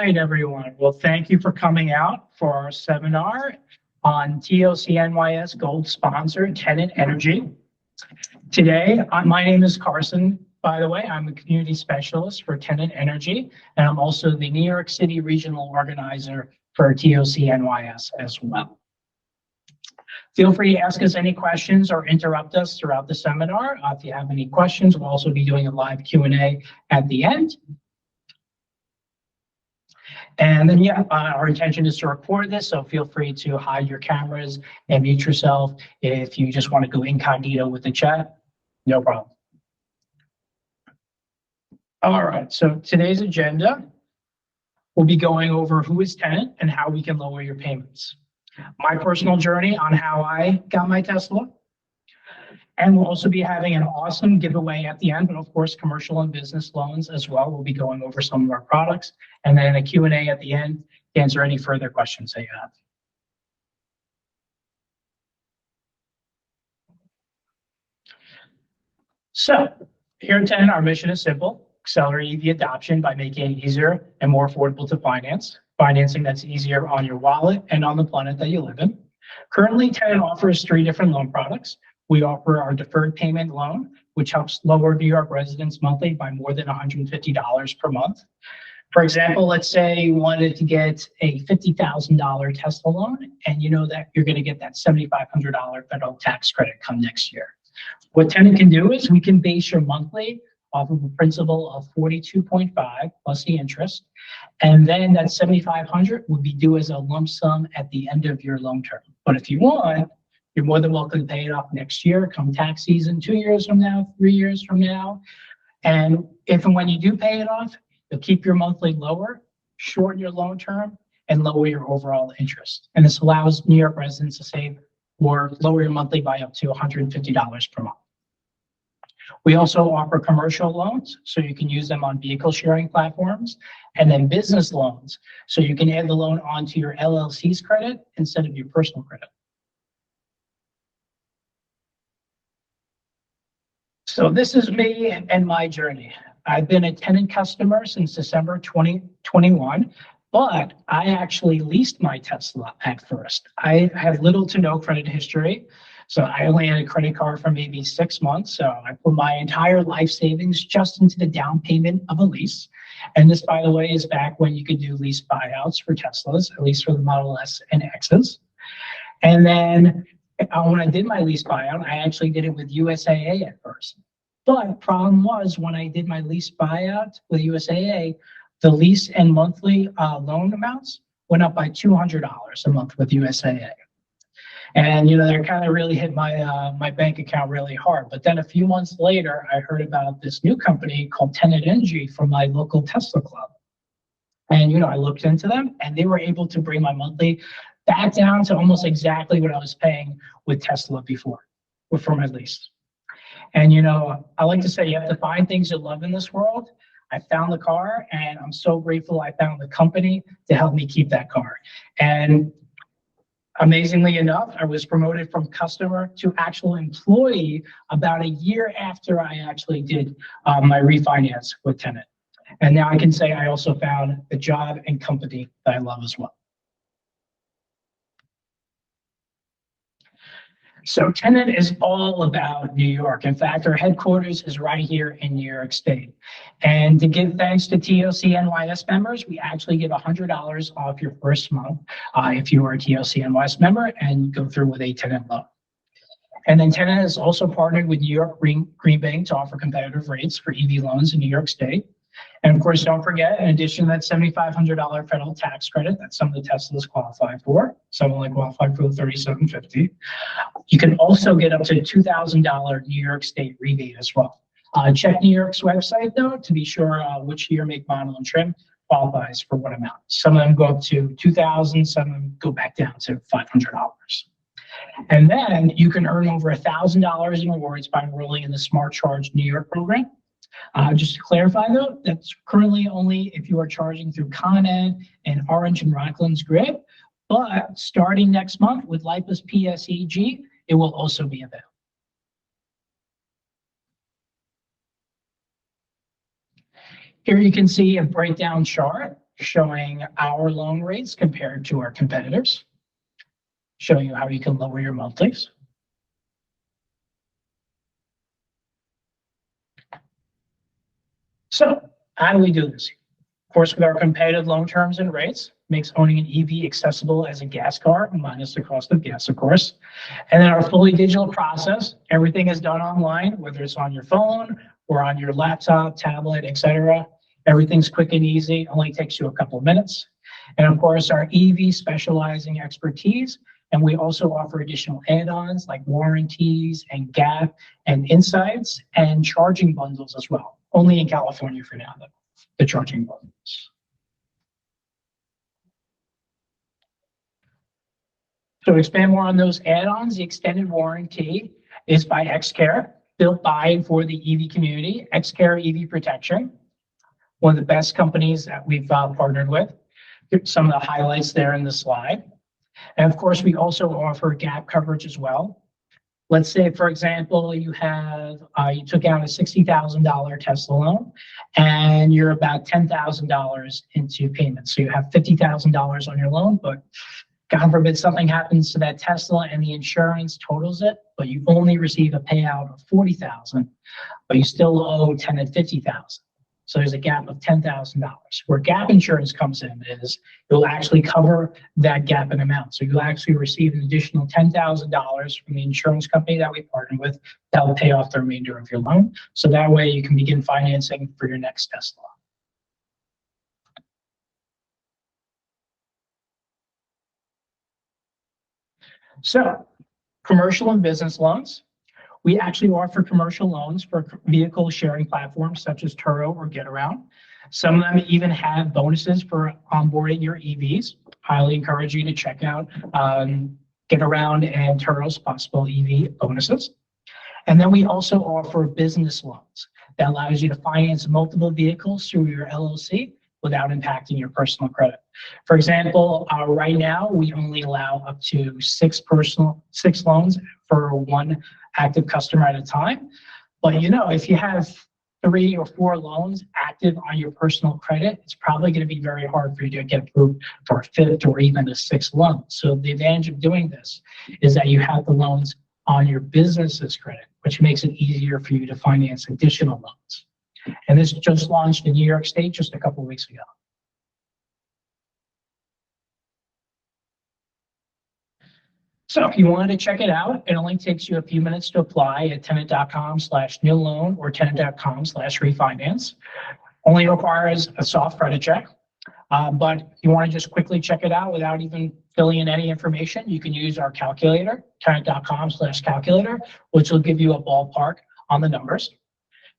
right, everyone. Well, thank you for coming out for our seminar on TOCNYS Gold Sponsor Tenet Energy. Today, my name is Carson. By the way, I'm a community specialist for Tenet Energy, and I'm also the New York City regional organizer for TOCNYS as well. Feel free to ask us any questions or interrupt us throughout the seminar. If you have any questions, we'll also be doing a live Q&A at the end. And then, our intention is to record this, so feel free to hide your cameras and mute yourself if you just want to go incognito with the chat. No problem. All right, so today's agenda, we'll be going over who is Tenet and how we can lower your payments. My personal journey on how I got my Tesla. And we'll also be having an awesome giveaway at the end, but of course, commercial and business loans as well. We'll be going over some of our products, and then a Q&A at the end to answer any further questions that you have. So here at Tenet, our mission is simple: accelerate EV adoption by making it easier and more affordable to finance, financing that's easier on your wallet and on the planet that you live in. Currently, Tenet offers 3 different loan products. We offer our deferred payment loan, which helps lower New York residents monthly by more than $150 per month. For example, let's say you wanted to get a $50,000 Tesla loan, and you know that you're going to get that $7,500 federal tax credit come next year. What Tenet can do is we can base your monthly off of a principal of 42.5 plus the interest, and then that $7,500 would be due as a lump sum at the end of your loan term. But if you want, you're more than welcome to pay it off next year, come tax season, 2 years from now, 3 years from now. And if and when you do pay it off, you'll keep your monthly lower, shorten your loan term, and lower your overall interest. And this allows New York residents to save or lower your monthly by up to $150 per month. We also offer commercial loans, so you can use them on vehicle sharing platforms, and then business loans, so you can add the loan onto your LLC's credit instead of your personal credit. So this is me and my journey. I've been a Tenet customer since December 2021, but I actually leased my Tesla at first. I had little to no credit history, so I only had a credit card for maybe 6 months. So I put my entire life savings just into the down payment of a lease. And this, by the way, is back when you could do lease buyouts for Teslas, at least for the Model S and X's. And then when I did my lease buyout, I actually did it with USAA at first. But problem was, when I did my lease buyout with USAA, the lease and monthly loan amounts went up by $200 a month with USAA. And, that kind of really hit my bank account really hard. But then a few months later, I heard about this new company called Tenet Energy from my local Tesla club. And, I looked into them, and they were able to bring my monthly back down to almost exactly what I was paying with Tesla before, for my lease. And, I like to say you have to find things you love in this world. I found the car, and I'm so grateful I found the company to help me keep that car. And amazingly enough, I was promoted from customer to actual employee about a year after I actually did my refinance with Tenet. And now I can say I also found a job and company that I love as well. So Tenet is all about New York. In fact, our headquarters is right here in New York State. And to give thanks to TOCNYS members, we actually give $100 off your first month if you are a TOCNYS member and go through with a Tenet loan. And then Tenet has also partnered with New York Green Bank to offer competitive rates for EV loans in New York State. And of course, don't forget, in addition to that $7,500 federal tax credit that some of the Teslas qualify for, some only qualify for the $3,750. You can also get up to $2,000 New York State rebate as well. Check New York's website, though, to be sure which year, make, model, and trim qualifies for what amount. Some of them go up to $2,000, some of them go back down to $500. And then you can earn over $1,000 in rewards by enrolling in the Smart Charge New York program. Just to clarify, though, that's currently only if you are charging through Con Ed and Orange and Rockland's grid. But starting next month with LIPA's PSEG, it will also be available. Here you can see a breakdown chart showing our loan rates compared to our competitors, showing you how you can lower your monthlies. So how do we do this? Of course, with our competitive loan terms and rates, makes owning an EV accessible as a gas car, minus the cost of gas, of course. And then our fully digital process, everything is done online, whether it's on your phone or on your laptop, tablet, etc. Everything's quick and easy, only takes you a couple of minutes. And of course, our EV specializing expertise. And we also offer additional add-ons like warranties and gap and insights and charging bundles as well. Only in California for now, though, the charging bundles. So to expand more on those add-ons, the extended warranty is by XCare, built by and for the EV community. XCare EV Protection, one of the best companies that we've partnered with. Some of the highlights there in the slide. And of course, we also offer gap coverage as well. Let's say, for example, you have you took out a $60,000 Tesla loan, and you're about $10,000 into payments. So you have $50,000 on your loan, but God forbid something happens to that Tesla and the insurance totals it, but you only receive a payout of $40,000, but you still owe Tenet $50,000. So there's a gap of $10,000. Where gap insurance comes in is you'll actually cover that gap in amount. So you'll actually receive an additional $10,000 from the insurance company that we partner with that will pay off the remainder of your loan. So that way you can begin financing for your next Tesla. So commercial and business loans. We actually offer commercial loans for vehicle sharing platforms such as Turo or GetAround. Some of them even have bonuses for onboarding your EVs. Highly encourage you to check out GetAround and Turo's possible EV bonuses. And then we also offer business loans that allows you to finance multiple vehicles through your LLC without impacting your personal credit. For example, right now we only allow up to six loans for one active customer at a time. But you know, if you have 3 or 4 loans active on your personal credit, it's probably going to be very hard for you to get approved for a 5th or even a 6th loan. So the advantage of doing this is that you have the loans on your business's credit, which makes it easier for you to finance additional loans. And this just launched in New York State just a couple of weeks ago. So if you wanted to check it out, it only takes you a few minutes to apply at tenet.com/new loan or tenet.com/refinance. Only requires a soft credit check. But if you want to just quickly check it out without even filling in any information, you can use our calculator, tenet.com/calculator, which will give you a ballpark on the numbers.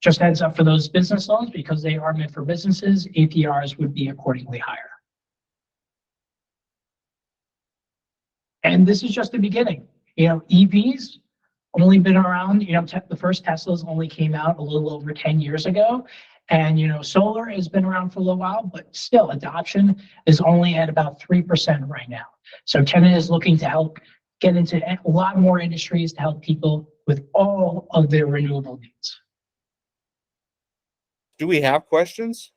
Just heads up for those business loans, because they are meant for businesses, APRs would be accordingly higher. And this is just the beginning. You know, EVs only been around, you know, the first Teslas only came out a little over 10 years ago. And, you know, solar has been around for a little while, but still adoption is only at about 3% right now. So Tenet is looking to help get into a lot more industries to help people with all of their renewable needs. Do we have questions?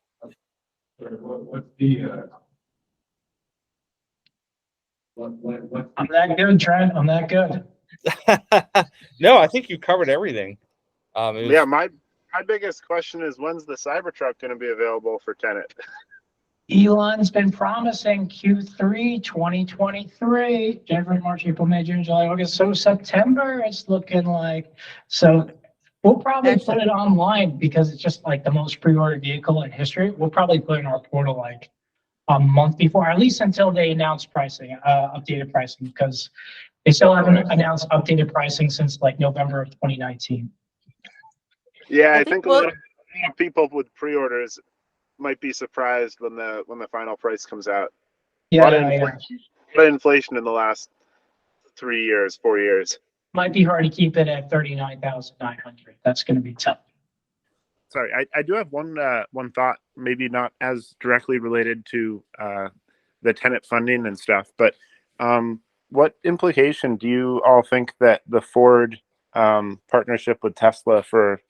What's the I'm that good, Trent. I'm that good. No, I think you covered everything. Yeah, my biggest question is, when's the Cybertruck going to be available for Tenet? Elon's been promising Q3 2023, January, March, April, May, June, July, August. So September, it's looking like. So we'll probably put it online because it's just like the most pre-ordered vehicle in history. We'll probably put it in our portal like a month before, at least until they announce pricing, updated pricing, because they still haven't announced updated pricing since like November of 2019. Yeah, I think a lot of people with pre-orders might be surprised when the final price comes out. Yeah, a lot of inflation in the last 4 years. Might be hard to keep it at 39,900. That's going to be tough. Sorry, I do have one thought, maybe not as directly related to the Tenet funding and stuff, but what implication do you all think that the Ford partnership with Tesla for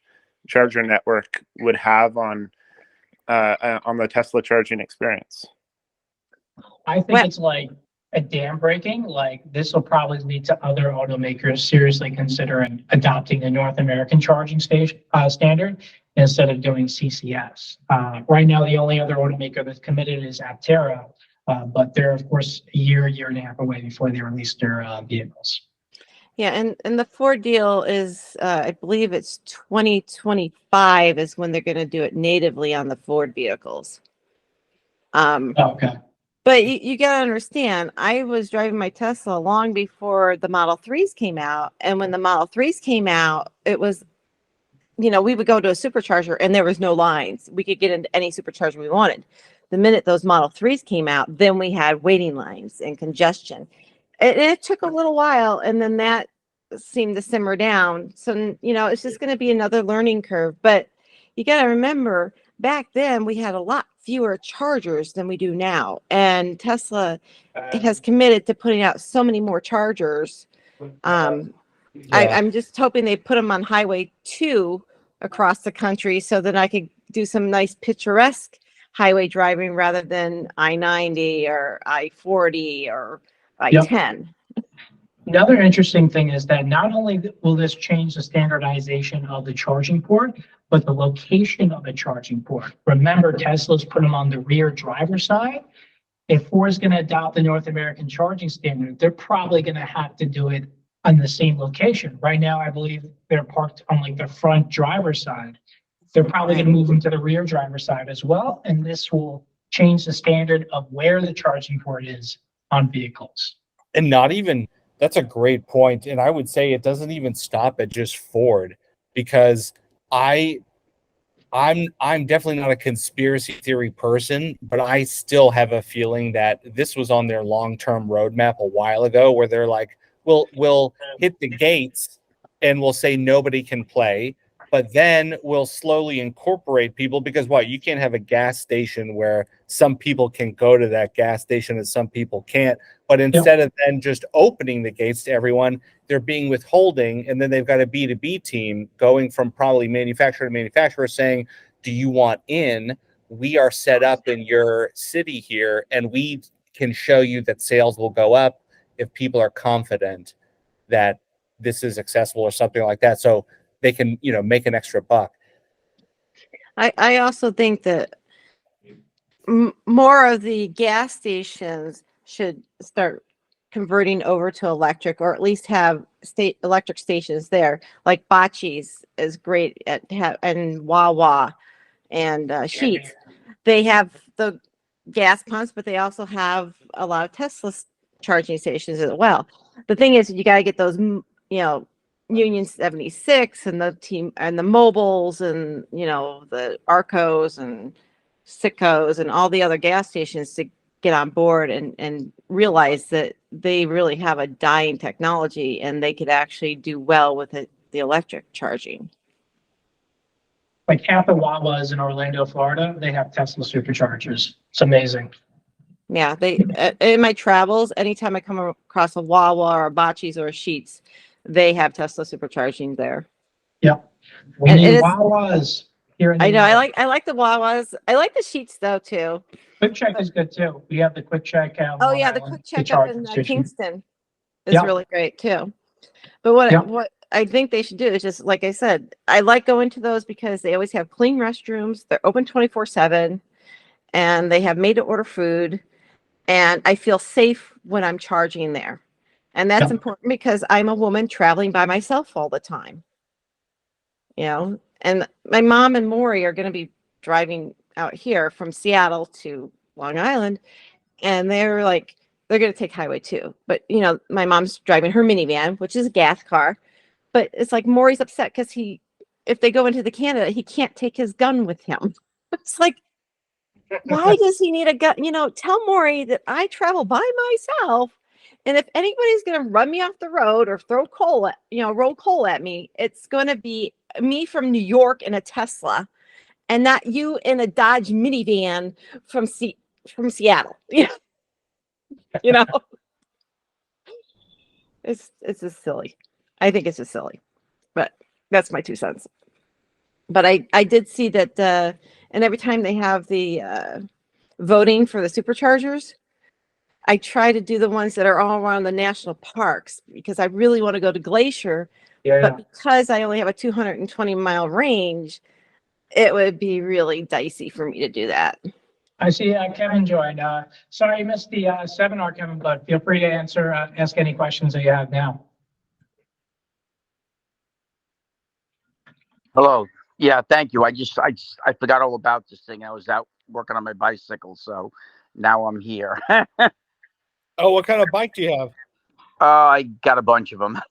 charger network would have on the Tesla charging experience? I think Well- it's like a dam breaking. Like this will probably lead to other automakers seriously considering adopting the North American charging station standard instead of doing CCS. Right now, the only other automaker that's committed is Aptera, but they're of course a year and a half away before they release their vehicles. Yeah, and the Ford deal is, I believe it's 2025 is when they're going to do it natively on the Ford vehicles. Okay. But you got to understand, I was driving my Tesla long before the Model 3s came out. And when the Model 3s came out, it was, we would go to a supercharger and there was no lines. We could get into any supercharger we wanted. The minute those Model 3s came out, then we had waiting lines and congestion. It took a little while, and then that seemed to simmer down. So, it's just going to be another learning curve. But you got to remember, back then we had a lot fewer chargers than we do now. And Tesla has committed to putting out so many more chargers. I'm just hoping they put them on Highway 2 across the country so that I could do some nice picturesque highway driving rather than I-90 or I-40 or I-10. Another interesting thing is that not only will this change the standardization of the charging port, but the location of the charging port. Remember, Tesla's put them on the rear driver side. If Ford's going to adopt the North American charging standard, they're probably going to have to do it on the same location. Right now, I believe they're parked on like the front driver's side. They're probably going to move them to the rear driver's side as well. And this will change the standard of where the charging port is on vehicles. And not even, that's a great point. And I would say it doesn't even stop at just Ford, because I'm definitely not a conspiracy theory person, but I still have a feeling that this was on their long-term roadmap a while ago, where they're like, we'll hit the gates and we'll say nobody can play, but then we'll slowly incorporate people, because you can't have a gas station where some people can go to that gas station and some people can't. But instead of then just opening the gates to everyone, they're being withholding, and then they've got a B2B team going from probably manufacturer to manufacturer saying, do you want in? We are set up in your city here, and we can show you that sales will go up if people are confident that this is accessible or something like that. So they can, make an extra buck. I also think that more of the gas stations should start converting over to electric, or at least have electric stations there. Like Bocce's is great and Wawa and Sheetz. They have the gas pumps, but they also have a lot of Tesla charging stations as well. The thing is, you got to get those, Union 76 and the team and the mobiles and the Arcos and Sickos and all the other gas stations to get on board and realize that they really have a dying technology and they could actually do well with the electric charging. Like half the Wawas in Orlando, Florida, they have Tesla superchargers. It's amazing. Yeah, they in my travels, anytime I come across a Wawa or a Bocce's or a Sheetz, they have Tesla supercharging there. Yep. We need Wawas here in the I know. US. I like the Wawas. I like the Sheetz though too. Quick Check is good too. We have the Quick Check. Oh yeah, the Quick Check up in Kingston is really great too. But what I think they should do is just, like I said, I like going to those because they always have clean restrooms. They're open 24/7, and they have made to order food, and I feel safe when I'm charging there. And that's important because I'm a woman traveling by myself all the time. And my mom and Maury are going to be driving out here from Seattle to Long Island, and they're going to take Highway 2. But, my mom's driving her minivan, which is a gas car. But it's like Maury's upset because if they go into the Canada, he can't take his gun with him. It's like, why does he need a gun? Tell Maury that I travel by myself. And if anybody's going to run me off the road or throw coal roll coal at me, it's going to be me from New York in a Tesla, and not you in a Dodge minivan from Seattle. It's just silly. I think it's just silly, but that's my 2 cents. But I did see that, and every time they have the voting for the superchargers, I try to do the ones that are all around the national parks because I really want to go to Glacier, Yeah. but because I only have a 220-mile range, it would be really dicey for me to do that. I see Kevin joined. Sorry you missed the seminar, Kevin, but feel free to ask any questions that you have now. Hello. Yeah, thank you. I forgot all about this thing. I was out working on my bicycle, so now I'm here. Oh, what kind of bike do you have? I got a bunch of them.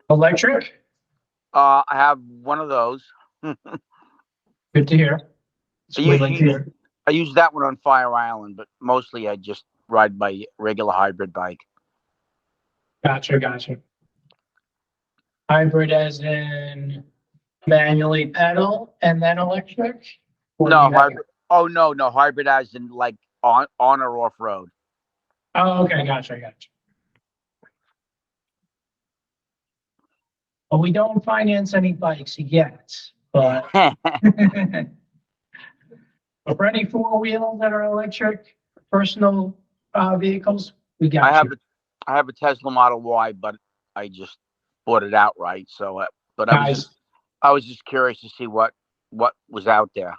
Electric? I have one of those. Good to hear. It's I what we like to hear. use that one on Fire Island, but mostly I just ride my regular hybrid bike. Gotcha. Hybrid as in manually pedal and then electric? Or do No, you have- hybrid. Oh no, hybrid as in like on or off road. Oh, okay, gotcha. Well, we don't finance any bikes yet, but but for any four-wheel that are electric, personal vehicles, we got you. I have a Tesla Model Y, but I just bought it outright. So, but Guys, I was just curious to see what was out there.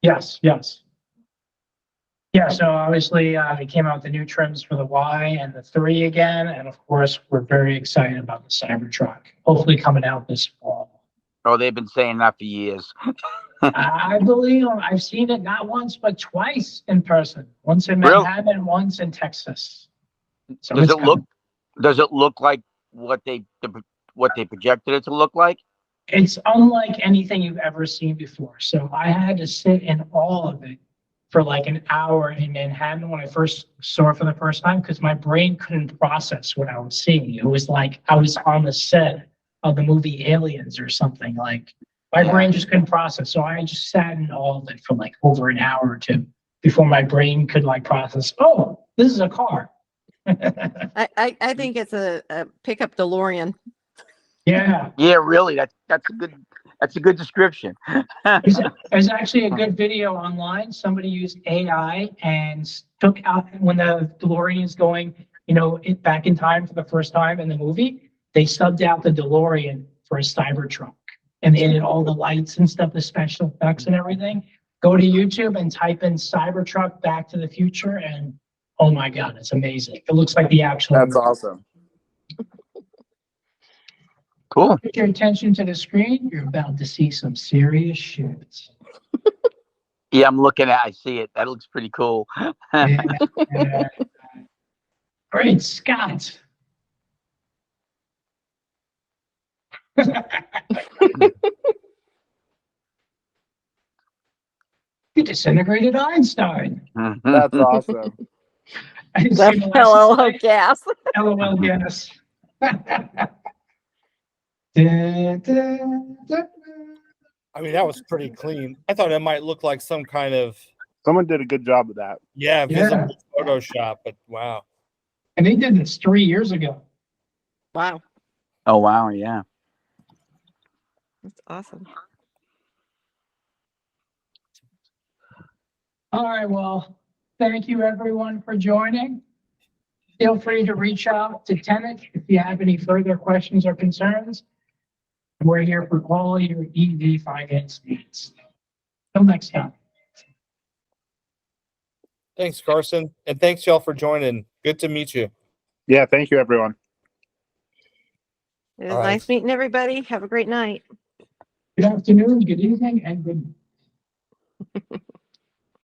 yes. Yeah, so obviously it came out with the new trims for the Y and the 3 again. And of course, we're very excited about the Cybertruck, hopefully coming out this fall. Oh, they've been saying that for years. I believe I've seen it not once, but twice in person. Once in Really? Manhattan and once in Texas. So Does it's it look? coming. Does it look like what they projected it to look like? It's unlike anything you've ever seen before. So I had to sit in all of it for like an hour in Manhattan when I first saw it for the first time because my brain couldn't process what I was seeing. It was like I was on the set of the movie Aliens or something. Like my brain just couldn't process. So I just sat in all of it for like over an hour or two before my brain could like process, oh, this is a car. I think it's a pickup DeLorean. Yeah. Yeah, really. That's a good description. There's actually a good video online. Somebody used AI and took out when the DeLorean is going, back in time for the first time in the movie. They subbed out the DeLorean for a Cybertruck and they added all the lights and stuff, the special effects and everything. Go to YouTube and type in Cybertruck Back to the Future, and oh my God, it's amazing. It looks like the actual. That's awesome. Cool. Put your attention to the screen. You're about to see some serious shit. Yeah, I see it. That looks pretty cool. Yeah. Great Scott. You disintegrated Einstein. That's awesome. I didn't The see the last LOL slide. gas. LOL, yes. I mean, that was pretty clean. I thought it might look like some kind of Someone did a good job of that. visible Photoshop, but wow. And they did this 3 years ago. Wow, Oh wow, yeah. that's awesome. All right, well, thank you everyone for joining. Feel free to reach out to Tenet if you have any further questions or concerns. We're here for all your EV finance needs. Till next time. Thanks, Carson. And thanks, y'all, for joining. Good to meet you. Yeah, thank you, everyone. It was All right. nice meeting everybody. Have a great night. Good afternoon, good evening, and good night.